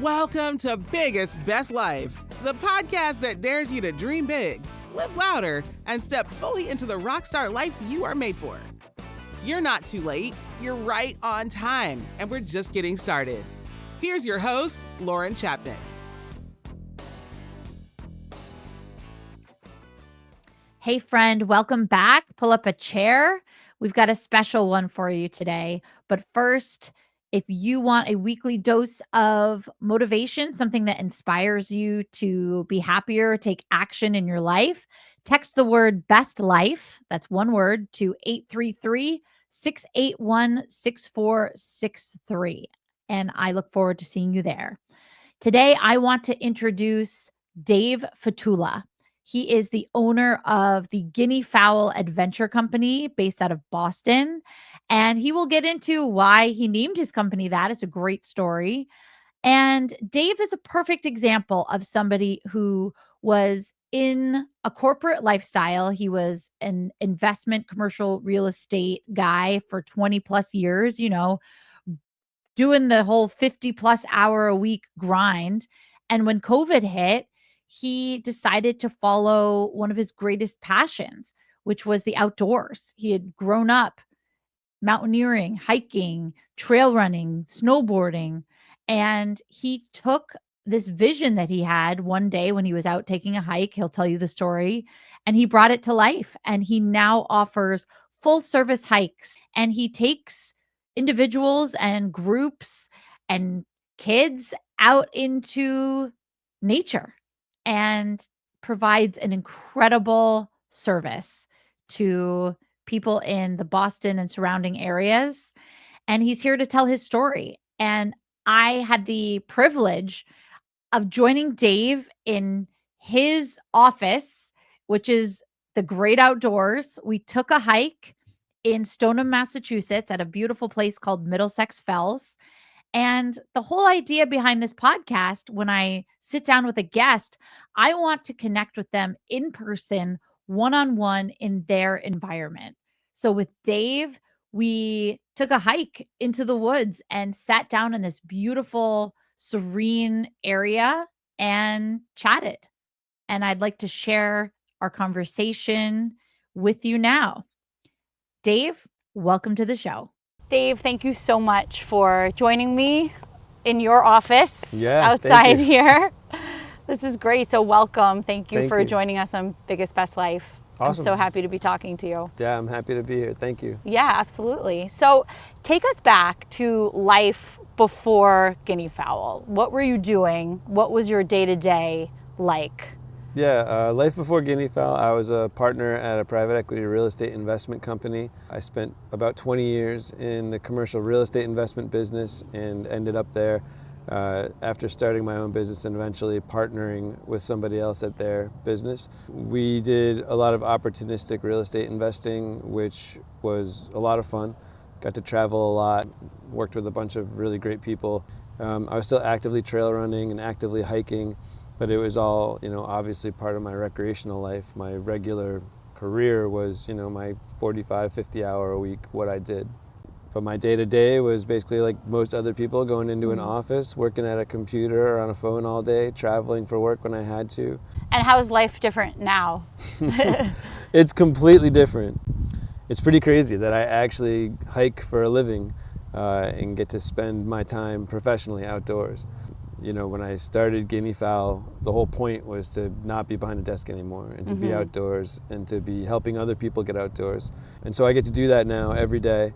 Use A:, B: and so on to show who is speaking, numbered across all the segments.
A: Welcome to Biggest Best Life, the podcast that dares you to dream big, live louder, and step fully into the rockstar life you are made for. You're not too late, you're right on time, and we're just getting started. Here's your host, Lauren Chapnick.
B: Hey friend, welcome back. Pull up a chair. We've got a special one for you today. But first, if you want a weekly dose of motivation, something that inspires you to be happier, take action in your life, text the word best life, that's one word, to 833-681-6463. And I look forward to seeing you there. Today, I want to introduce Dave Fatula. He is the owner of the Guinea Fowl Adventure Company based out of Boston. And he will get into why he named his company that. It's a great story. And Dave is a perfect example of somebody who was in a corporate lifestyle. He was an investment commercial real estate guy for 20 plus years, doing the whole 50 plus hour a week grind. And when COVID hit, he decided to follow one of his greatest passions, which was the outdoors. He had grown up mountaineering, hiking, trail running, snowboarding, and he took this vision that he had one day when he was out taking a hike. He'll tell you the story, and he brought it to life. And he now offers full service hikes, and he takes individuals and groups and kids out into nature and provides an incredible service to people in the Boston and surrounding areas. And he's here to tell his story. And I had the privilege of joining Dave in his office, which is the great outdoors. We took a hike in Stoneham, Massachusetts at a beautiful place called Middlesex Fells. And the whole idea behind this podcast, when I sit down with a guest, I want to connect with them in person, one-on-one in their environment. So with Dave, we took a hike into the woods and sat down in this beautiful, serene area and chatted. And I'd like to share our conversation with you now. Dave, welcome to the show. Dave, thank you so much for joining me in your office outside here. This is great. So welcome. Thank you for joining us on Biggest Best Life. Awesome. I'm so happy to be talking to you.
C: Yeah, I'm happy to be here. Thank you.
B: Yeah, absolutely. So take us back to life before Guinea Fowl. What were you doing? What was your day-to-day like?
C: Yeah, life before Guinea Fowl, I was a partner at a private equity real estate investment company. I spent about 20 years in the commercial real estate investment business and ended up there after starting my own business and eventually partnering with somebody else at their business. We did a lot of opportunistic real estate investing, which was a lot of fun. Got to travel a lot, worked with a bunch of really great people. I was still actively trail running and actively hiking, but it was all, obviously part of my recreational life. My regular career was, my 45, 50 hour a week, what I did. But my day-to-day was basically like most other people, going into an office, working at a computer or on a phone all day, traveling for work when I had to.
B: And how is life different now?
C: It's completely different. It's pretty crazy that I actually hike for a living and get to spend my time professionally outdoors. When I started Guinea Fowl, the whole point was to not be behind a desk anymore and to be outdoors and to be helping other people get outdoors. And so I get to do that now every day.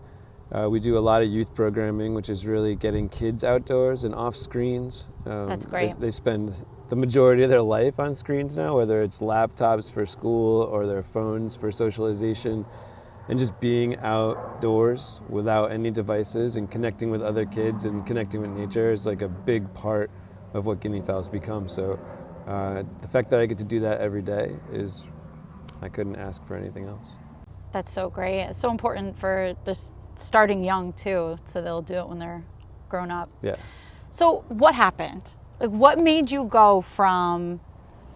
C: We do a lot of youth programming, which is really getting kids outdoors and off screens.
B: That's great.
C: They spend the majority of their life on screens now, whether it's laptops for school or their phones for socialization. And just being outdoors without any devices and connecting with other kids and connecting with nature is like a big part of what Guinea Fowl's become. So the fact that I get to do that every day I couldn't ask for anything else.
B: That's so great. It's so important for just starting young too, so they'll do it when they're grown up.
C: Yeah.
B: So what happened? Like, what made you go from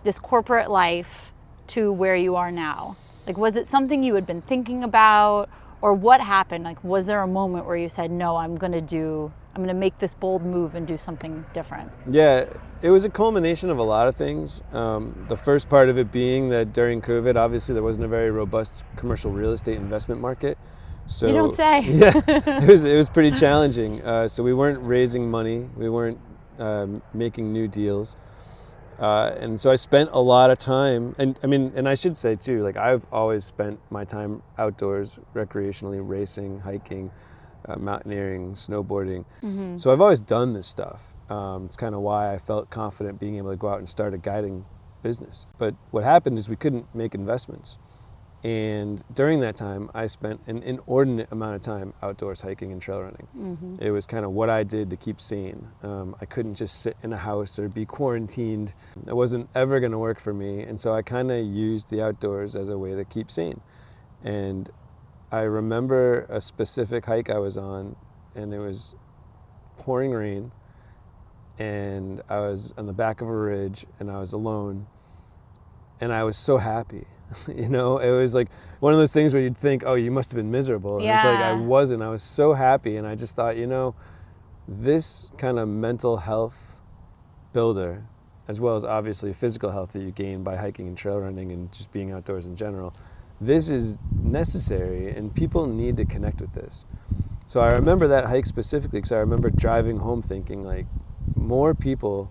B: this corporate life to where you are now? Like, was it something you had been thinking about, Or what happened? Like, was there a moment where you said, no, I'm going to make this bold move and do something different?
C: Yeah, it was a culmination of a lot of things. The first part of it being that during COVID, obviously there wasn't a very robust commercial real estate investment market. So
B: You don't say.
C: Yeah, it was pretty challenging. So we weren't raising money, we weren't making new deals. And so I spent a lot of time, and I should say too, like I've always spent my time outdoors, recreationally, racing, hiking, mountaineering, snowboarding.
B: Mm-hmm.
C: So I've always done this stuff. It's kind of why I felt confident being able to go out and start a guiding business. But what happened is we couldn't make investments. And during that time, I spent an inordinate amount of time outdoors hiking and trail running.
B: Mm-hmm.
C: It was kind of what I did to keep sane. I couldn't just sit in a house or be quarantined. It wasn't ever going to work for me. And so I kind of used the outdoors as a way to keep sane. And I remember a specific hike I was on, and it was pouring rain. And I was on the back of a ridge, and I was alone. And I was so happy. You know, it was like one of those things where you'd think, oh, you must have been miserable. And it's like, I wasn't. I was so happy. And I just thought, you know, this kind of mental health builder, as well as obviously physical health that you gain by hiking and trail running and just being outdoors in general, this is necessary and people need to connect with this. So I remember that hike specifically because I remember driving home thinking like more people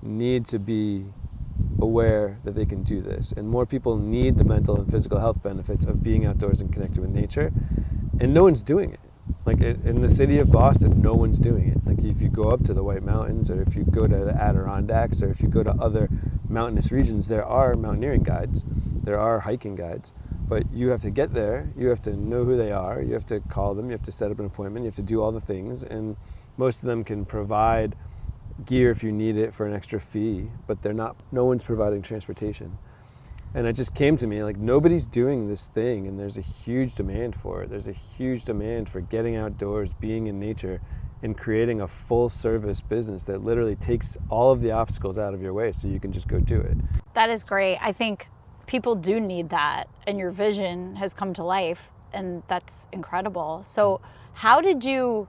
C: need to be aware that they can do this, and more people need the mental and physical health benefits of being outdoors and connected with nature, and no one's doing it. Like in the city of Boston, no one's doing it. Like if you go up to the White Mountains, or if you go to the Adirondacks, or if you go to other mountainous regions, there are mountaineering guides, there are hiking guides, but you have to get there, you have to know who they are, you have to call them, you have to set up an appointment, you have to do all the things, and most of them can provide gear if you need it for an extra fee, but no one's providing transportation. And it just came to me like nobody's doing this thing, and there's a huge demand for it. There's a huge demand for getting outdoors, being in nature, and creating a full service business that literally takes all of the obstacles out of your way so you can just go do it.
B: That is great. I think people do need that, and your vision has come to life, and that's incredible. So how did you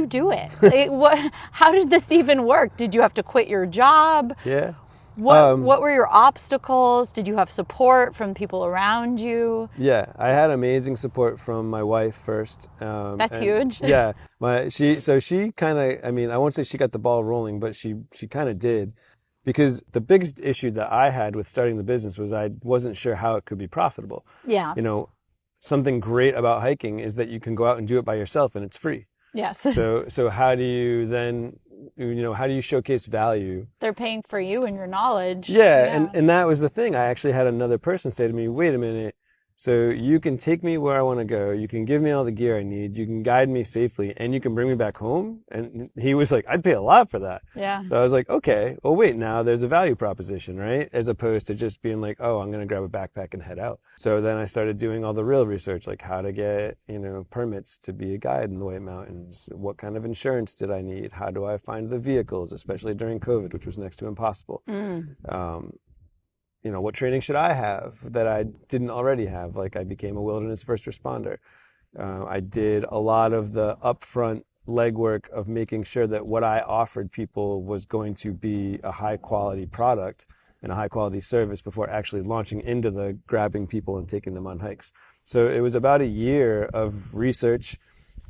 B: do it? Like, how did this even work? Did you have to quit your job?
C: Yeah.
B: What were your obstacles? Did you have support from people around you?
C: Yeah, I had amazing support from my wife first.
B: That's huge.
C: Yeah, she kind of, I mean, I won't say she got the ball rolling, but she kind of did, because the biggest issue that I had with starting the business was I wasn't sure how it could be profitable.
B: Yeah.
C: You know, something great about hiking is that you can go out and do it by yourself and it's free.
B: Yes.
C: So how do you then, how do you showcase value?
B: They're paying for you and your knowledge.
C: Yeah. And that was the thing. I actually had another person say to me, wait a minute, so you can take me where I want to go, you can give me all the gear I need, you can guide me safely, and you can bring me back home? And he was like, I'd pay a lot for that.
B: Yeah.
C: So I was like, okay, well wait, now there's a value proposition, right? As opposed to just being like, oh, I'm going to grab a backpack and head out. So then I started doing all the real research, like how to get, permits to be a guide in the White Mountains. What kind of insurance did I need? How do I find the vehicles, especially during COVID, which was next to impossible? What training should I have that I didn't already have? Like I became a wilderness first responder. I did a lot of the upfront legwork of making sure that what I offered people was going to be a high quality product and a high quality service before actually launching into the grabbing people and taking them on hikes. So it was about a year of research,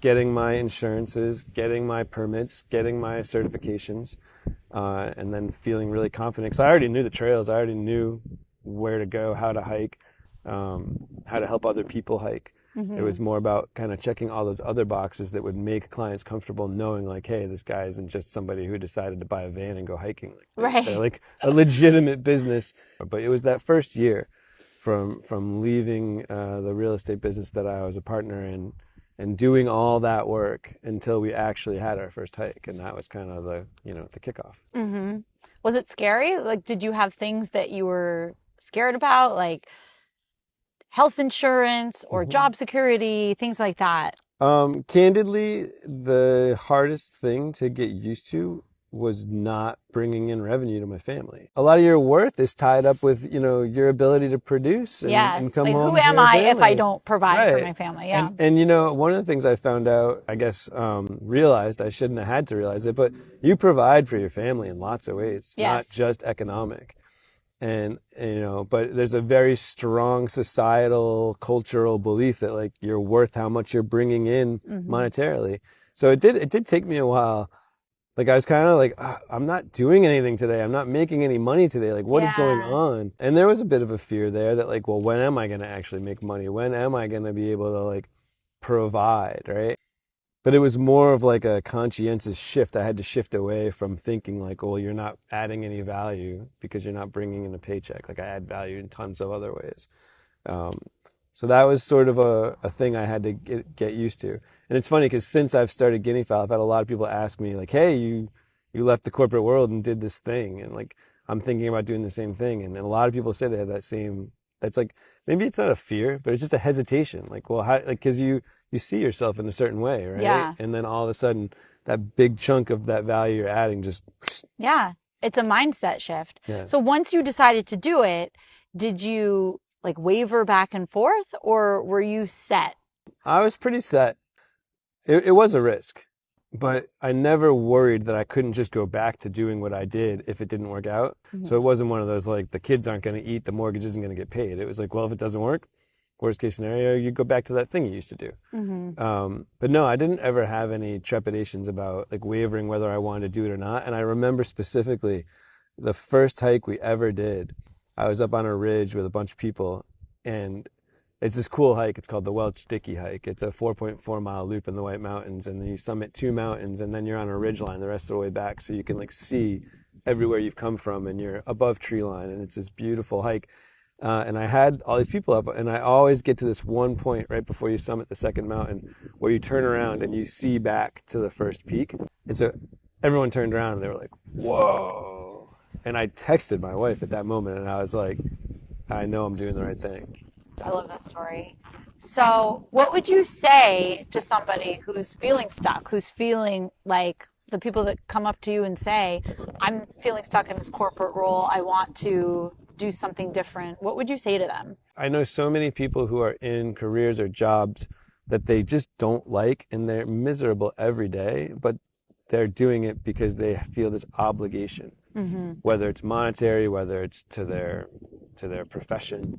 C: getting my insurances, getting my permits, getting my certifications, and then feeling really confident. Because I already knew the trails. I already knew where to go, how to hike, how to help other people hike. Mm-hmm. It was more about kind of checking all those other boxes that would make clients comfortable knowing like, hey, this guy isn't just somebody who decided to buy a van and go hiking. They're like a legitimate business. But it was that first year from leaving the real estate business that I was a partner in and doing all that work until we actually had our first hike. And that was kind of the kickoff.
B: Mm-hmm. Was it scary? Like, did you have things that you were scared about, like health insurance or job security, things like that?
C: Candidly, the hardest thing to get used to was not bringing in revenue to my family. A lot of your worth is tied up with, your ability to produce and come
B: Like,
C: home
B: who
C: to
B: am
C: your
B: I if I
C: family.
B: don't provide for
C: Right.
B: my family? Yeah.
C: And one of the things I found out, I guess, realized, I shouldn't have had to realize it, but you provide for your family in lots of ways. It's not just economic. And, but there's a very strong societal, cultural belief that like you're worth how much you're bringing in monetarily. So it did take me a while. Like I was kind of like, I'm not doing anything today. I'm not making any money today. Like what is going on? And there was a bit of a fear there that like, well, when am I going to actually make money? When am I going to be able to like provide, right? But it was more of like a conscientious shift. I had to shift away from thinking like, well, you're not adding any value because you're not bringing in a paycheck. Like I add value in tons of other ways. So that was sort of a thing I had to get used to. And it's funny because since I've started Guinea Fowl, I've had a lot of people ask me like, hey, you left the corporate world and did this thing. And like, I'm thinking about doing the same thing. And a lot of people say they have that's like, maybe it's not a fear, but it's just a hesitation. Like, well, how, like, cause you see yourself in a certain way, right?
B: Yeah.
C: And then all of a sudden that big chunk of that value you're adding just.
B: Yeah. It's a mindset shift.
C: Yeah.
B: So once you decided to do it, did you like waver back and forth, or were you set?
C: I was pretty set. It was a risk, but I never worried that I couldn't just go back to doing what I did if it didn't work out. So it wasn't one of those like the kids aren't going to eat, the mortgage isn't going to get paid. It was like, well, if it doesn't work, worst case scenario, you go back to that thing you used to do. But no, I didn't ever have any trepidations about like wavering whether I wanted to do it or not. And I remember specifically the first hike we ever did. I was up on a ridge with a bunch of people, and it's this cool hike. It's called the Welch Dickey hike. It's a 4.4 mile loop in the White Mountains, and then you summit 2 mountains, and then you're on a ridge line the rest of the way back, so you can like see everywhere you've come from, and you're above tree line, and it's this beautiful hike. And I had all these people up, and I always get to this one point right before you summit the second mountain where you turn around and you see back to the first peak. And so everyone turned around and they were like, whoa. And I texted my wife at that moment, and I was like, I know I'm doing the right thing.
B: I love that story. So what would you say to somebody who's feeling stuck, who's feeling like the people that come up to you and say, I'm feeling stuck in this corporate role, I want to do something different? What would you say to them?
C: I know so many people who are in careers or jobs that they just don't like, and they're miserable every day, but they're doing it because they feel this obligation, whether it's monetary, whether it's to their profession.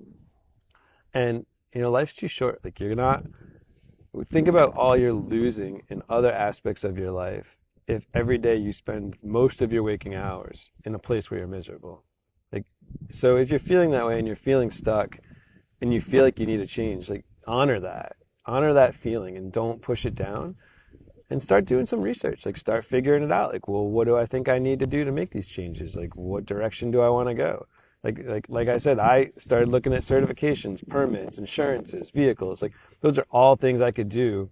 C: And life's too short. Like think about all you're losing in other aspects of your life if every day you spend most of your waking hours in a place where you're miserable. Like, so if you're feeling that way and you're feeling stuck and you feel like you need a change, like honor that feeling and don't push it down. And start doing some research, like start figuring it out. Like, well, what do I think I need to do to make these changes? Like, what direction do I want to go? Like I said, I started looking at certifications, permits, insurances, vehicles. Like, those are all things I could do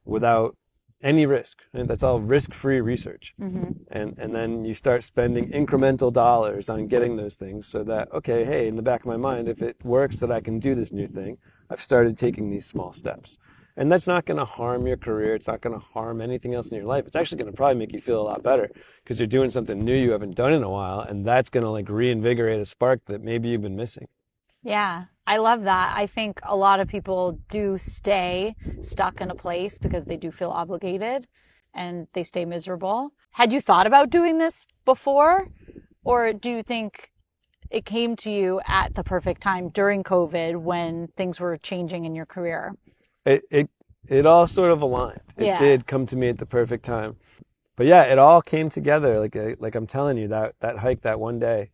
C: without any risk. And that's all risk-free research. And then you start spending incremental dollars on getting those things so that, okay, hey, in the back of my mind, if it works that I can do this new thing, I've started taking these small steps. And that's not going to harm your career. It's not going to harm anything else in your life. It's actually going to probably make you feel a lot better because you're doing something new you haven't done in a while, and that's going to like reinvigorate a spark that maybe you've been missing.
B: Yeah, I love that. I think a lot of people do stay stuck in a place because they do feel obligated and they stay miserable. Had you thought about doing this before, or do you think it came to you at the perfect time during COVID when things were changing in your career?
C: It all sort of aligned. It did come to me at the perfect time. But yeah, it all came together. Like I'm telling you, that hike that one day,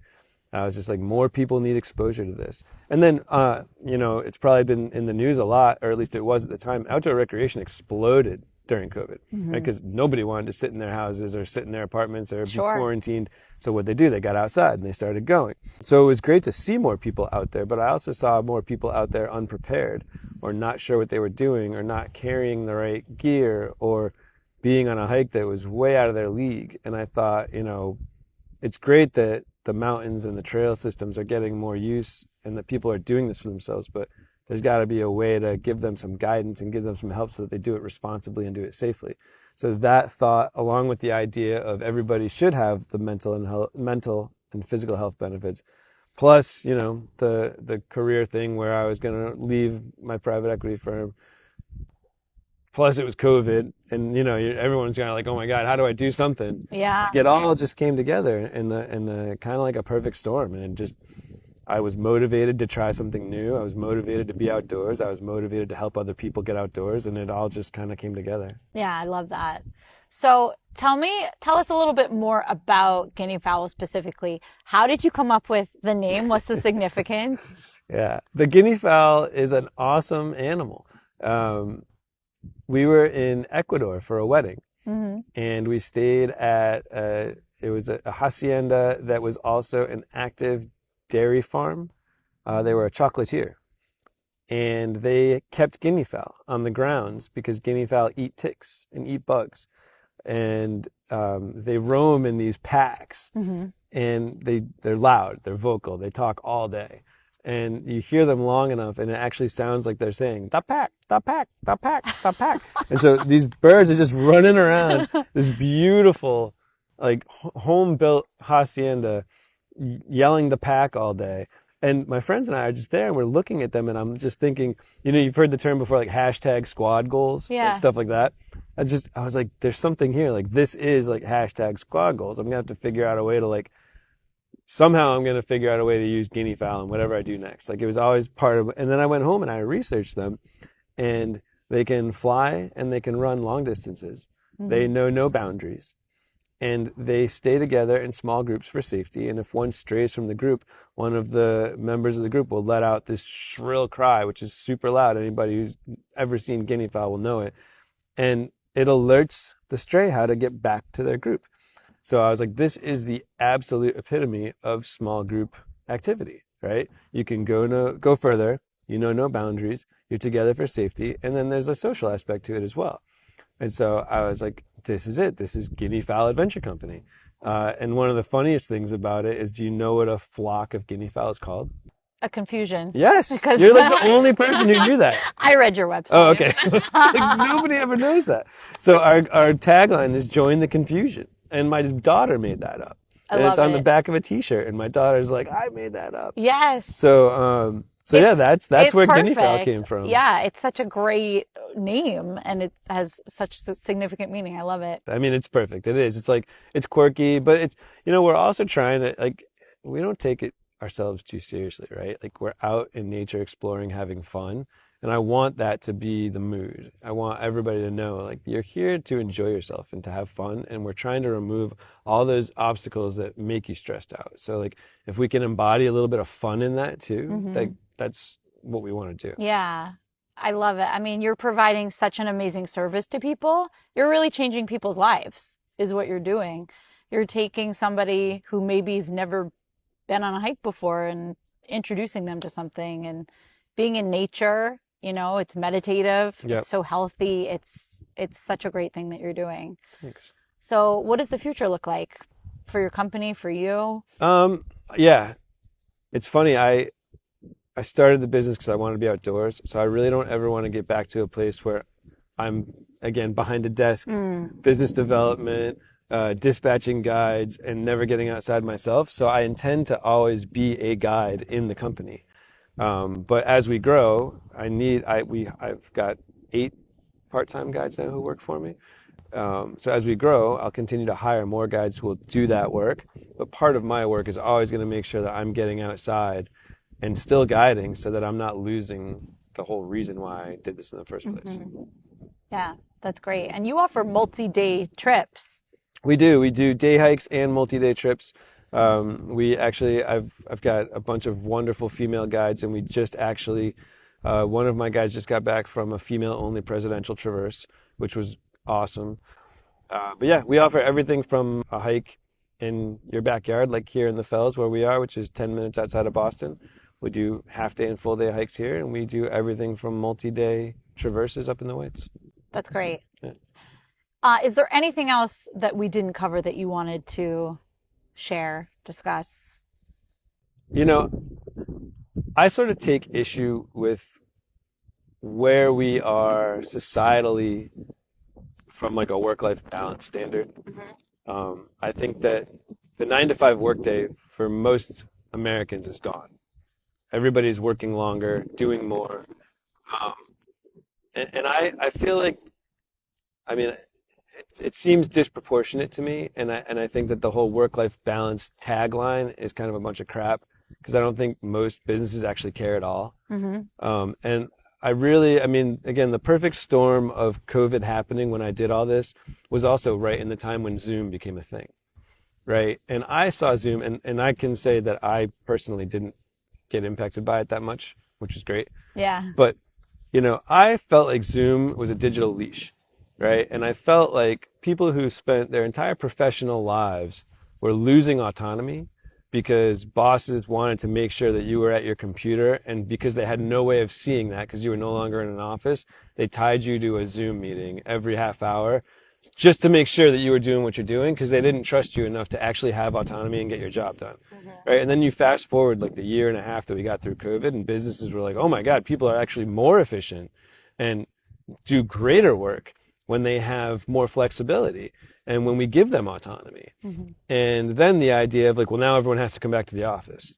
C: I was just like, more people need exposure to this. And then, it's probably been in the news a lot, or at least it was at the time. Outdoor recreation exploded during COVID, right? Because nobody wanted to sit in their houses or sit in their apartments or be quarantined. So what they do, they got outside and they started going. So it was great to see more people out there, but I also saw more people out there unprepared or not sure what they were doing or not carrying the right gear or being on a hike that was way out of their league. And I thought, it's great that the mountains and the trail systems are getting more use and that people are doing this for themselves, but there's got to be a way to give them some guidance and give them some help so that they do it responsibly and do it safely. So that thought, along with the idea of everybody should have the mental and physical health benefits, plus, the career thing where I was going to leave my private equity firm. Plus it was COVID, and everyone's kind of like, oh my God, how do I do something?
B: Yeah.
C: Like, it all just came together in the kind of like a perfect storm, and I was motivated to try something new. I was motivated to be outdoors. I was motivated to help other people get outdoors, and it all just kind of came together.
B: Yeah, I love that. So tell us a little bit more about guinea fowl specifically. How did you come up with the name? What's the significance?
C: Yeah, the guinea fowl is an awesome animal. We were in Ecuador for a wedding, and we stayed at it was a hacienda that was also an active dairy farm. They were a chocolatier, and they kept guinea fowl on the grounds because guinea fowl eat ticks and eat bugs, and they roam in these packs, and they're loud, they're vocal, they talk all day. And you hear them long enough, and it actually sounds like they're saying, the pack, the pack, the pack, the pack. And so these birds are just running around this beautiful, like, home-built hacienda, yelling the pack all day. And my friends and I are just there, and we're looking at them, and I'm just thinking, you've heard the term before, like hashtag squad goals, like stuff like that. I was like, there's something here. Like, this is like hashtag squad goals. I'm going to have to figure out a way to somehow I'm going to figure out a way to use guinea fowl in whatever I do next. Like, it was always part of, and then I went home and I researched them, and they can fly and they can run long distances. They know no boundaries, and they stay together in small groups for safety. And if one strays from the group, one of the members of the group will let out this shrill cry, which is super loud. Anybody who's ever seen guinea fowl will know it. And it alerts the stray how to get back to their group. So I was like, this is the absolute epitome of small group activity, right? You can go further, no boundaries, you're together for safety, and then there's a social aspect to it as well. And so I was like, this is it. This is Guinea Fowl Adventure Company. And one of the funniest things about it is, do you know what a flock of guinea fowl is called?
B: A confusion.
C: Yes, you're like the only person who knew that.
B: I read your website.
C: Oh, okay. Like, nobody ever knows that. So our tagline is join the confusion. And my daughter made that up. And it's on the back of a T-shirt. And my daughter's like, I made that up.
B: Yes.
C: So that's where
B: perfect.
C: Guinea Fowl came from.
B: Yeah, it's such a great name, and it has such significant meaning. I love it.
C: I mean, it's perfect. It is. It's like, it's quirky, but it's, we're also trying to, we don't take it ourselves too seriously, right? Like, we're out in nature exploring, having fun. And I want that to be the mood. I want everybody to know, like, you're here to enjoy yourself and to have fun. And we're trying to remove all those obstacles that make you stressed out. So, like, if we can embody a little bit of fun in that too, that's what we want to do.
B: Yeah, I love it. I mean, you're providing such an amazing service to people. You're really changing people's lives, is what you're doing. You're taking somebody who maybe has never been on a hike before and introducing them to something, and being in nature. It's meditative.
C: Yep.
B: It's so healthy. It's such a great thing that you're doing.
C: Thanks.
B: So what does the future look like for your company, for you?
C: Yeah, it's funny. I started the business because I wanted to be outdoors. So I really don't ever want to get back to a place where I'm, again, behind a desk, business development, dispatching guides, and never getting outside myself. So I intend to always be a guide in the company. But as we grow, I've got 8 part-time guides now who work for me. So as we grow, I'll continue to hire more guides who will do that work. But part of my work is always going to make sure that I'm getting outside and still guiding, so that I'm not losing the whole reason why I did this in the first place.
B: Yeah, that's great. And you offer multi-day trips.
C: We do day hikes and multi-day trips. I've got a bunch of wonderful female guides, and we just actually, one of my guides just got back from a female-only presidential traverse, which was awesome. But yeah, we offer everything from a hike in your backyard, like here in the Fells where we are, which is 10 minutes outside of Boston. We do half-day and full-day hikes here, and we do everything from multi-day traverses up in the woods.
B: That's great.
C: Yeah.
B: Is there anything else that we didn't cover that you wanted to share, discuss?
C: I sort of take issue with where we are societally from like a work-life balance standard. I think that the 9 to 5 workday for most Americans is gone. Everybody's working longer, doing more. Um, and I feel like, I mean, it seems disproportionate to me, and I think that the whole work-life balance tagline is kind of a bunch of crap because I don't think most businesses actually care at all. And I mean, again, the perfect storm of COVID happening when I did all this was also right in the time when Zoom became a thing, right? And I saw Zoom, and I can say that I personally didn't get impacted by it that much, which is great.
B: Yeah.
C: But, I felt like Zoom was a digital leash, right? And I felt like people who spent their entire professional lives were losing autonomy because bosses wanted to make sure that you were at your computer, and because they had no way of seeing that because you were no longer in an office, they tied you to a Zoom meeting every half hour just to make sure that you were doing what you're doing because they didn't trust you enough to actually have autonomy and get your job done. Right? And then you fast forward like the year and a half that we got through COVID, and businesses were like, oh my God, people are actually more efficient and do greater work when they have more flexibility and when we give them autonomy. And then the idea of like, well, now everyone has to come back to the office.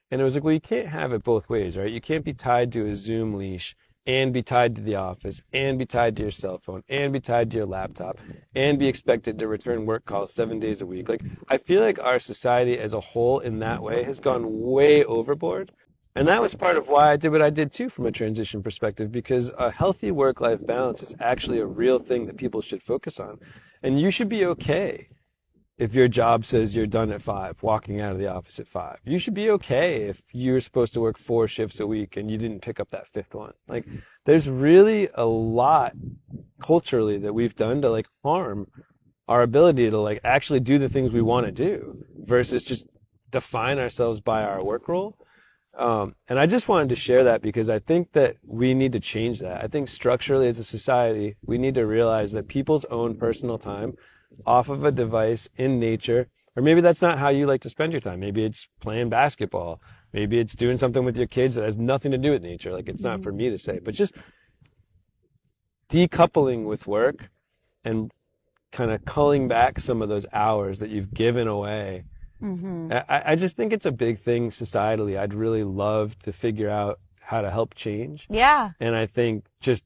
C: And it was like, well, you can't have it both ways, right? You can't be tied to a Zoom leash and be tied to the office and be tied to your cell phone and be tied to your laptop and be expected to return work calls 7 days a week. Like, I feel like our society as a whole in that way has gone way overboard. And that was part of why I did what I did too from a transition perspective, because a healthy work-life balance is actually a real thing that people should focus on. And you should be okay if your job says you're done at 5, walking out of the office at 5. You should be okay if you're supposed to work 4 shifts a week and you didn't pick up that 5th one. Like, there's really a lot culturally that we've done to like harm our ability to like actually do the things we want to do versus just define ourselves by our work role. And I just wanted to share that because I think that we need to change that. I think structurally as a society, we need to realize that people's own personal time off of a device in nature, or maybe that's not how you like to spend your time. Maybe it's playing basketball. Maybe it's doing something with your kids that has nothing to do with nature. Like, it's not for me to say, but just decoupling with work and kind of culling back some of those hours that you've given away. I just think it's a big thing societally. I'd really love to figure out how to help change.
B: Yeah.
C: And I think just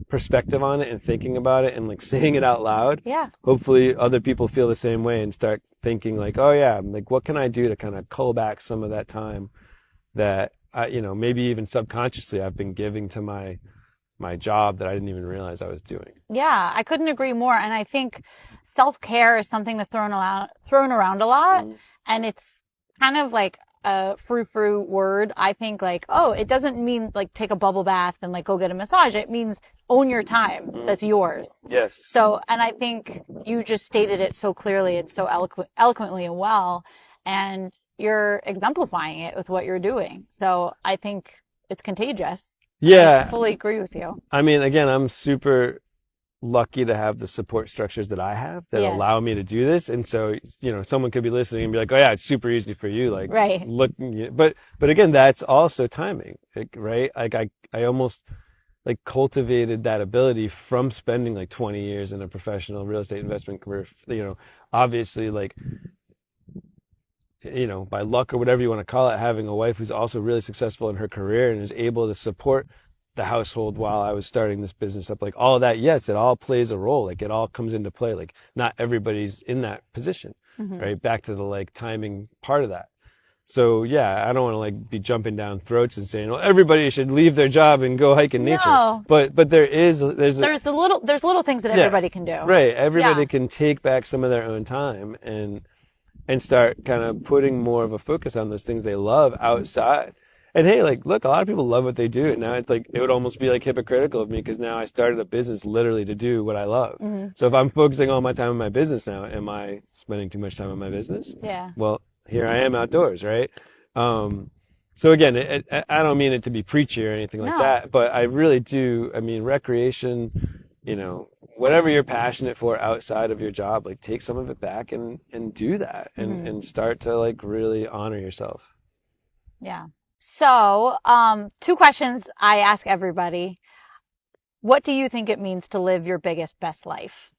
C: perspective on it and thinking about it and like saying it out loud.
B: Yeah.
C: Hopefully other people feel the same way and start thinking like, oh yeah, like what can I do to kind of cull back some of that time that maybe even subconsciously I've been giving to my job that I didn't even realize I was doing.
B: Yeah, I couldn't agree more. And I think self-care is something that's thrown around a lot. And it's kind of like a frou-frou word. I think like, oh, it doesn't mean like take a bubble bath and like go get a massage. It means own your time. That's yours.
C: Yes.
B: So, and I think you just stated it so clearly and so eloquently and well, and you're exemplifying it with what you're doing. So I think it's contagious.
C: Yeah.
B: I fully agree with you.
C: I mean, again, I'm super lucky to have the support structures that I have that allow me to do this. And so, someone could be listening and be like, oh yeah, it's super easy for you. Like,
B: right.
C: Look, but again, that's also timing, right? Like I almost like cultivated that ability from spending like 20 years in a professional real estate investment career, obviously like, by luck or whatever you want to call it, having a wife who's also really successful in her career and is able to support the household while I was starting this business up, like all of that, yes, it all plays a role. Like it all comes into play. Like not everybody's in that position, right? Back to the like timing part of that. So yeah, I don't want to like be jumping down throats and saying, well, everybody should leave their job and go hike in nature.
B: No.
C: But there's
B: little things that everybody can do.
C: Right. Everybody can take back some of their own time and start kind of putting more of a focus on those things they love outside. And hey, like, look, a lot of people love what they do. And now it's like, it would almost be like hypocritical of me because now I started a business literally to do what I love. So if I'm focusing all my time on my business now, am I spending too much time on my business?
B: Yeah.
C: Well, here I am outdoors, right? So again, I don't mean it to be preachy or anything like that, but I really do. I mean, recreation, whatever you're passionate for outside of your job, like take some of it back and do that and start to like really honor yourself.
B: Yeah. So, 2 questions I ask everybody. What do you think it means to live your biggest, best life?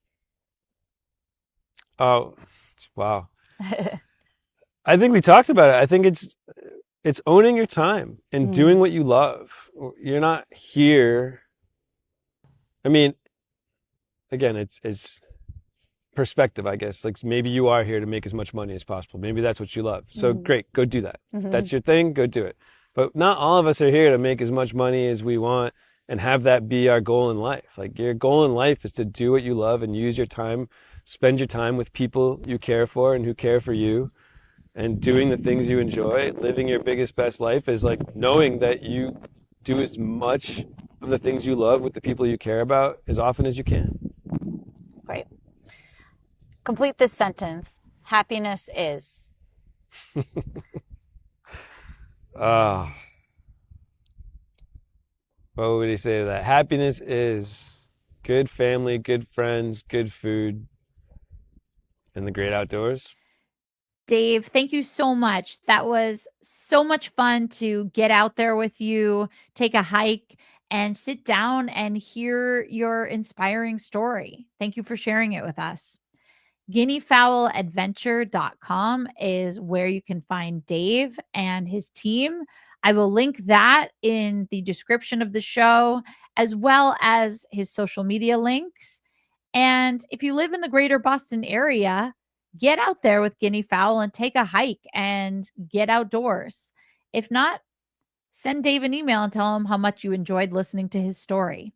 C: Oh, wow. I think we talked about it. I think it's owning your time and doing what you love. You're not here. I mean, again, it's perspective, I guess. Like maybe you are here to make as much money as possible. Maybe that's what you love. So great, go do that. That's your thing, go do it. But not all of us are here to make as much money as we want and have that be our goal in life. Like your goal in life is to do what you love and use your time, spend your time with people you care for and who care for you, and doing the things you enjoy. Living your biggest, best life is like knowing that you do as much of the things you love with the people you care about as often as you can.
B: Right. Complete this sentence. Happiness is.
C: What would he say to that? Happiness is good family, good friends, good food, and the great outdoors.
B: Dave, thank you so much. That was so much fun to get out there with you, take a hike, and sit down and hear your inspiring story. Thank you for sharing it with us. GuineaFowlAdventure.com is where you can find Dave and his team. I will link that in the description of the show, as well as his social media links. And if you live in the greater Boston area, get out there with Guinea Fowl and take a hike and get outdoors. If not, send Dave an email and tell him how much you enjoyed listening to his story.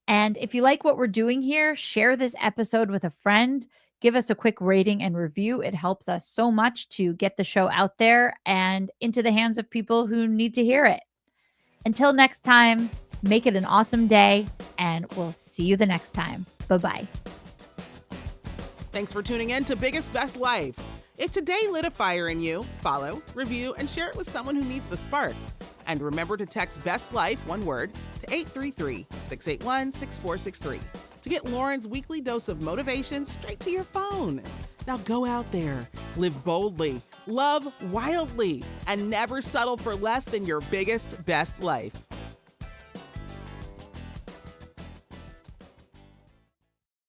B: And if you like what we're doing here, share this episode with a friend. Give us a quick rating and review. It helps us so much to get the show out there and into the hands of people who need to hear it. Until next time, make it an awesome day, and we'll see you the next time. Bye-bye.
A: Thanks for tuning in to Biggest Best Life. If today lit a fire in you, follow, review, and share it with someone who needs the spark. And remember to text Best Life, one word, to 833-681-6463 to get Lauren's weekly dose of motivation straight to your phone. Now go out there, live boldly, love wildly, and never settle for less than your biggest, best life.